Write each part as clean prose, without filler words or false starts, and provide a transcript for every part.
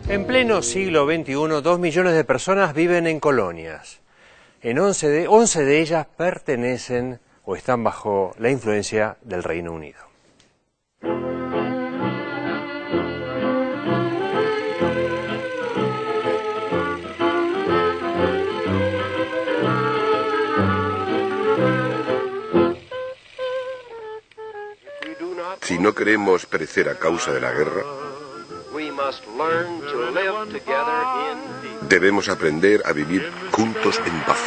En pleno siglo XXI, 2 millones de personas viven en colonias. En 11 de ellas pertenecen o están bajo la influencia del Reino Unido. Si no queremos perecer a causa de la guerra, debemos aprender a vivir juntos en paz.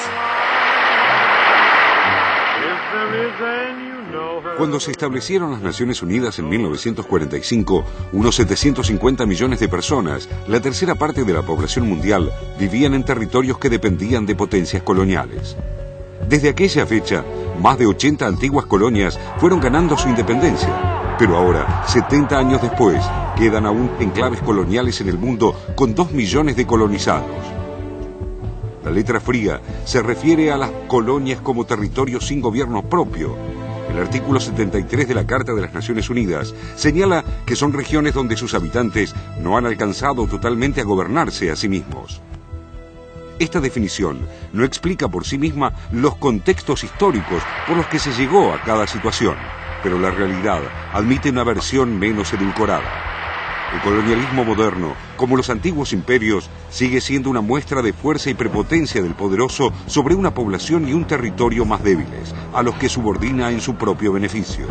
Cuando se establecieron las Naciones Unidas en 1945, unos 750 millones de personas, la tercera parte de la población mundial, vivían en territorios que dependían de potencias coloniales. Desde aquella fecha, más de 80 antiguas colonias fueron ganando su independencia. Pero ahora, 70 años después, quedan aún enclaves coloniales en el mundo con 2 millones de colonizados. La letra fría se refiere a las colonias como territorios sin gobierno propio. El artículo 73 de la Carta de las Naciones Unidas señala que son regiones donde sus habitantes no han alcanzado totalmente a gobernarse a sí mismos. Esta definición no explica por sí misma los contextos históricos por los que se llegó a cada situación, pero la realidad admite una versión menos edulcorada. El colonialismo moderno, como los antiguos imperios, sigue siendo una muestra de fuerza y prepotencia del poderoso sobre una población y un territorio más débiles, a los que subordina en su propio beneficio.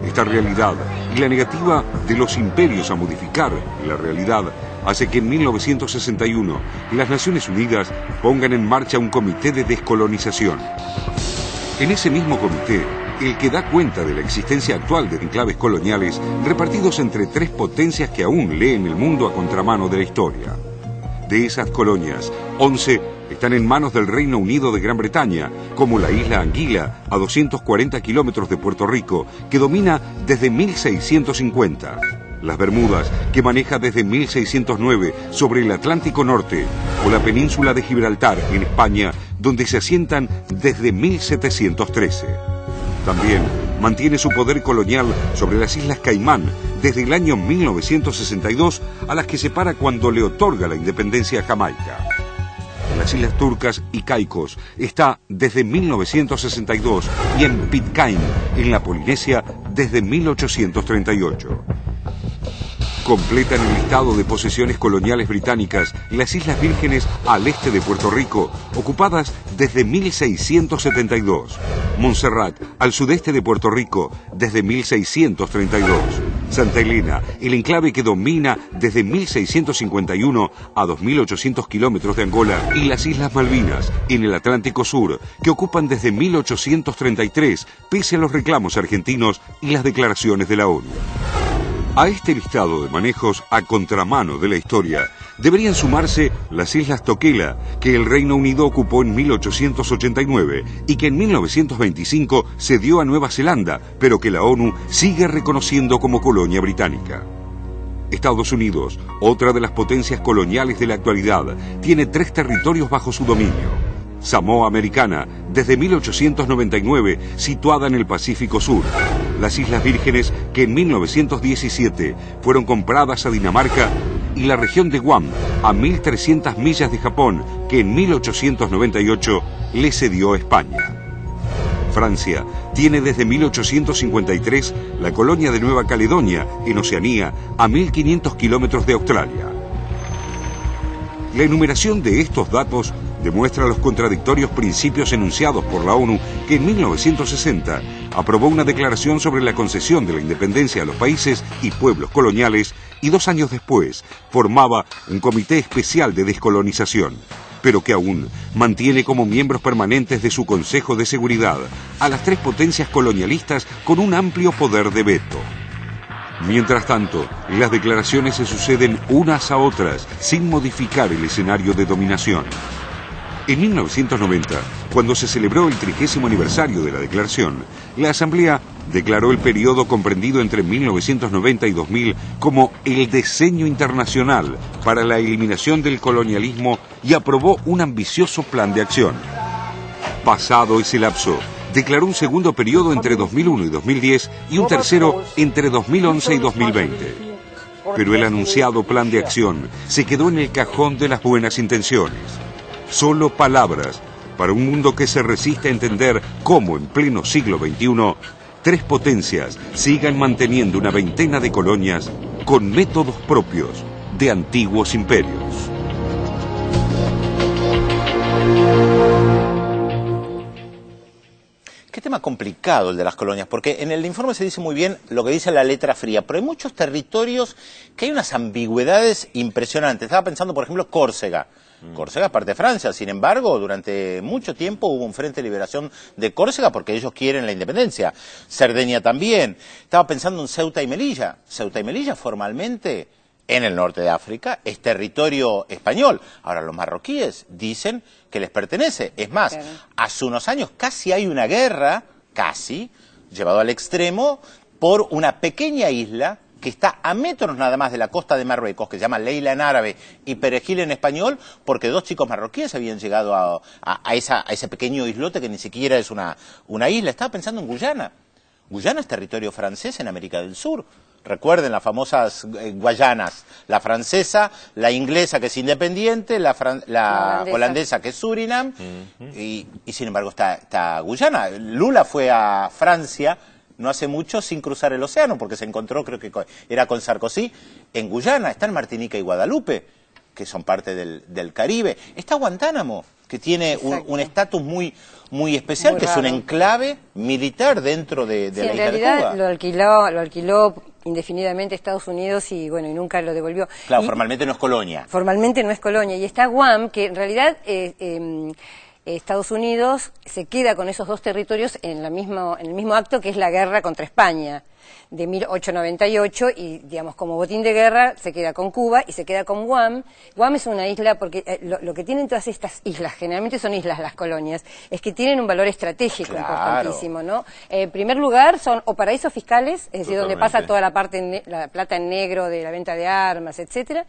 Esta realidad y la negativa de los imperios a modificar la realidad hace que en 1961 las Naciones Unidas pongan en marcha un comité de descolonización. En ese mismo comité, el que da cuenta de la existencia actual de enclaves coloniales repartidos entre 3 potencias que aún leen el mundo a contramano de la historia. De esas colonias, 11 están en manos del Reino Unido de Gran Bretaña, como la isla Anguila, a 240 kilómetros de Puerto Rico, que domina desde 1650. Las Bermudas, que maneja desde 1609 sobre el Atlántico Norte, o la península de Gibraltar, en España, donde se asientan desde 1713. También mantiene su poder colonial sobre las Islas Caimán desde el año 1962, a las que separa cuando le otorga la independencia a Jamaica. En las Islas Turcas y Caicos está desde 1962 y en Pitcairn, en la Polinesia, desde 1838. Completan el listado de posesiones coloniales británicas las Islas Vírgenes al este de Puerto Rico, ocupadas desde 1672. Montserrat, al sudeste de Puerto Rico, desde 1632. Santa Elena, el enclave que domina desde 1651 a 2.800 kilómetros de Angola, y las Islas Malvinas, en el Atlántico Sur, que ocupan desde 1833, pese a los reclamos argentinos y las declaraciones de la ONU. A este listado de manejos a contramano de la historia deberían sumarse las Islas Tokelau, que el Reino Unido ocupó en 1889 y que en 1925 cedió a Nueva Zelanda, pero que la ONU sigue reconociendo como colonia británica. Estados Unidos, otra de las potencias coloniales de la actualidad, tiene 3 territorios bajo su dominio. Samoa Americana, desde 1899, situada en el Pacífico Sur. Las Islas Vírgenes, que en 1917 fueron compradas a Dinamarca, y la región de Guam, a 1.300 millas de Japón, que en 1898 le cedió a España. Francia tiene desde 1853 la colonia de Nueva Caledonia, en Oceanía, a 1.500 kilómetros de Australia. La enumeración de estos datos demuestra los contradictorios principios enunciados por la ONU, que en 1960 aprobó una declaración sobre la concesión de la independencia a los países y pueblos coloniales y 2 años después formaba un comité especial de descolonización, pero que aún mantiene como miembros permanentes de su Consejo de Seguridad a las 3 potencias colonialistas con un amplio poder de veto. Mientras tanto, las declaraciones se suceden unas a otras sin modificar el escenario de dominación. En 1990, cuando se celebró el 30º aniversario de la declaración, la Asamblea declaró el periodo comprendido entre 1990 y 2000 como el diseño internacional para la eliminación del colonialismo y aprobó un ambicioso plan de acción. Pasado ese lapso, declaró un segundo periodo entre 2001 y 2010 y un tercero entre 2011 y 2020. Pero el anunciado plan de acción se quedó en el cajón de las buenas intenciones. Solo palabras para un mundo que se resiste a entender cómo en pleno siglo XXI 3 potencias sigan manteniendo una veintena de colonias con métodos propios de antiguos imperios. Qué tema complicado el de las colonias, porque en el informe se dice muy bien lo que dice la letra fría, pero hay muchos territorios que hay unas ambigüedades impresionantes. Estaba pensando, por ejemplo, Córcega. Córcega es parte de Francia, sin embargo, durante mucho tiempo hubo un frente de liberación de Córcega porque ellos quieren la independencia. Cerdeña también. Estaba pensando en Ceuta y Melilla. Ceuta y Melilla formalmente, en el norte de África, es territorio español. Ahora, los marroquíes dicen que les pertenece. Es más, hace unos años casi hay una guerra, llevado al extremo, por una pequeña isla que está a metros nada más de la costa de Marruecos, que se llama Leila en árabe y Perejil en español, porque 2 chicos marroquíes habían llegado a ese pequeño islote que ni siquiera es una isla. Estaba pensando en Guyana. Guyana es territorio francés en América del Sur. Recuerden las famosas Guayanas, la francesa, la inglesa que es independiente, la holandesa que es Surinam, y sin embargo está Guyana. Lula fue a Francia no hace mucho sin cruzar el océano, porque se encontró, creo que era con Sarkozy, en Guyana. Está en Martinica y Guadalupe, que son parte del Caribe. Está Guantánamo, que tiene un estatus muy especial, que es un enclave militar dentro de la isla de Cuba. En realidad lo alquiló indefinidamente Estados Unidos y bueno, y nunca lo devolvió. Claro, formalmente no es colonia. Formalmente no es colonia. Y está Guam, que en realidad Estados Unidos se queda con esos 2 territorios en el mismo acto que es la guerra contra España de 1898 y, digamos, como botín de guerra se queda con Cuba y se queda con Guam. Guam es una isla porque lo que tienen todas estas islas, generalmente son islas las colonias, es que tienen un valor estratégico importantísimo, ¿no? En primer lugar son o paraísos fiscales, es decir, donde pasa toda la parte, la plata en negro de la venta de armas, etcétera,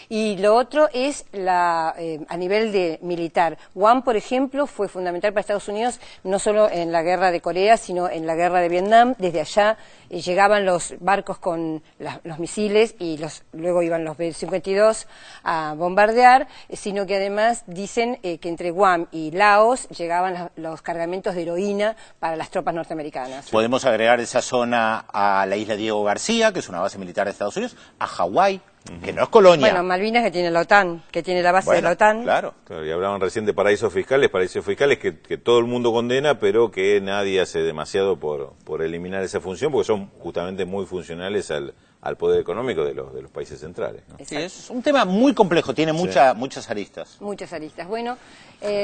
y lo otro es a nivel de militar. Guam, por ejemplo, fue fundamental para Estados Unidos no solo en la guerra de Corea, sino en la guerra de Vietnam. Desde allá llegaban los barcos con los misiles y luego iban los B-52 a bombardear, sino que además dicen que entre Guam y Laos llegaban los cargamentos de heroína para las tropas norteamericanas. Podemos agregar esa zona a la isla Diego García, que es una base militar de Estados Unidos, a Hawái, que no es colonia. Bueno, Malvinas, que tiene la OTAN, que tiene la base de la OTAN. Claro, y hablaban recién de paraísos fiscales que todo el mundo condena, pero que nadie hace demasiado por eliminar esa función, porque son justamente muy funcionales al poder económico de los países centrales, ¿no? Sí, es un tema muy complejo, tiene muchas aristas. Muchas aristas. Bueno,